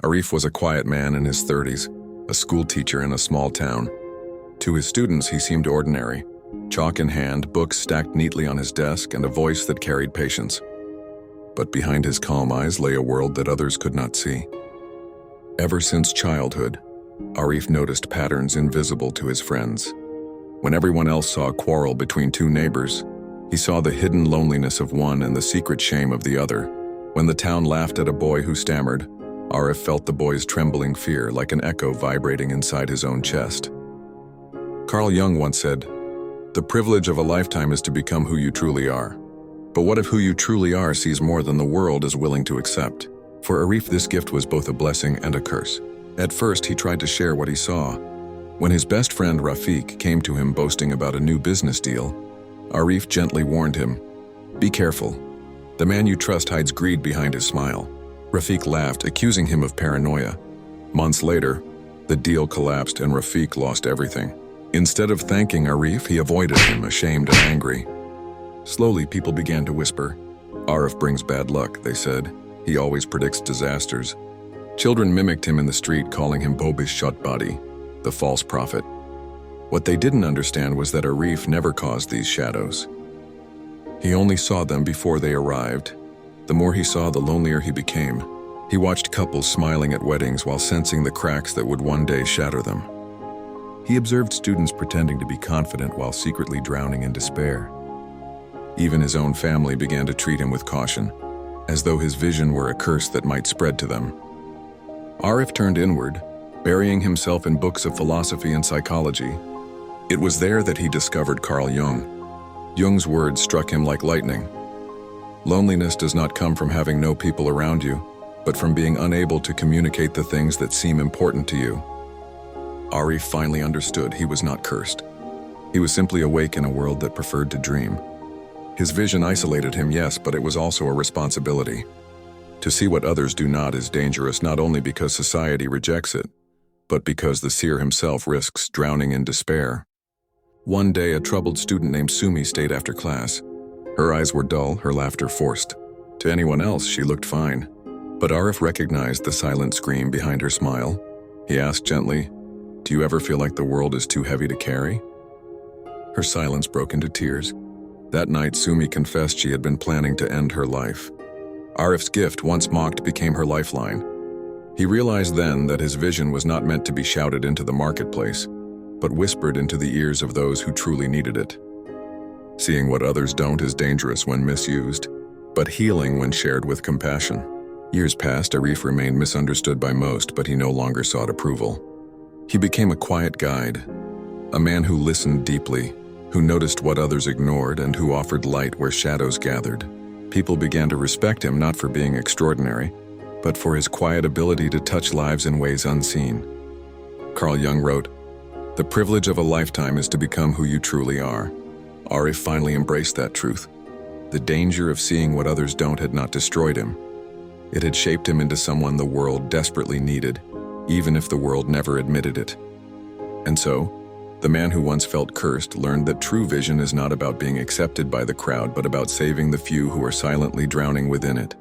Arif was a quiet man in his 30s, a school teacher in a small town. To his students, he seemed ordinary. Chalk in hand, books stacked neatly on his desk, and a voice that carried patience. But behind his calm eyes lay a world that others could not see. Ever since childhood, Arif noticed patterns invisible to his friends. When everyone else saw a quarrel between two neighbors, he saw the hidden loneliness of one and the secret shame of the other. When the town laughed at a boy who stammered, Arif felt the boy's trembling fear like an echo vibrating inside his own chest. Carl Jung once said, "The privilege of a lifetime is to become who you truly are." But what if who you truly are sees more than the world is willing to accept? For Arif, this gift was both a blessing and a curse. At first, he tried to share what he saw. When his best friend Rafiq came to him boasting about a new business deal, Arif gently warned him, "Be careful. The man you trust hides greed behind his smile." Rafiq laughed, accusing him of paranoia. Months later, the deal collapsed and Rafiq lost everything. Instead of thanking Arif, he avoided him, ashamed and angry. Slowly, people began to whisper, "Arif brings bad luck," they said. "He always predicts disasters." Children mimicked him in the street, calling him Bobish Shotbadi, the false prophet. What they didn't understand was that Arif never caused these shadows. He only saw them before they arrived. The more he saw, the lonelier he became. He watched couples smiling at weddings while sensing the cracks that would one day shatter them. He observed students pretending to be confident while secretly drowning in despair. Even his own family began to treat him with caution, as though his vision were a curse that might spread to them. Arif turned inward, burying himself in books of philosophy and psychology. It was there that he discovered Carl Jung. Jung's words struck him like lightning. Loneliness does not come from having no people around you, but from being unable to communicate the things that seem important to you. Arif finally understood he was not cursed. He was simply awake in a world that preferred to dream. His vision isolated him, yes, but it was also a responsibility. To see what others do not is dangerous, not only because society rejects it, but because the seer himself risks drowning in despair. One day, a troubled student named Sumi stayed after class. Her eyes were dull, her laughter forced. To anyone else, she looked fine. But Arif recognized the silent scream behind her smile. He asked gently, "Do you ever feel like the world is too heavy to carry?" Her silence broke into tears. That night, Sumi confessed she had been planning to end her life. Arif's gift, once mocked, became her lifeline. He realized then that his vision was not meant to be shouted into the marketplace, but whispered into the ears of those who truly needed it. Seeing what others don't is dangerous when misused, but healing when shared with compassion. Years passed, Arif remained misunderstood by most, but he no longer sought approval. He became a quiet guide, a man who listened deeply, who noticed what others ignored, and who offered light where shadows gathered. People began to respect him not for being extraordinary, but for his quiet ability to touch lives in ways unseen. Carl Jung wrote, "The privilege of a lifetime is to become who you truly are." Arif finally embraced that truth. The danger of seeing what others don't had not destroyed him. It had shaped him into someone the world desperately needed, even if the world never admitted it. And so, the man who once felt cursed learned that true vision is not about being accepted by the crowd, but about saving the few who are silently drowning within it.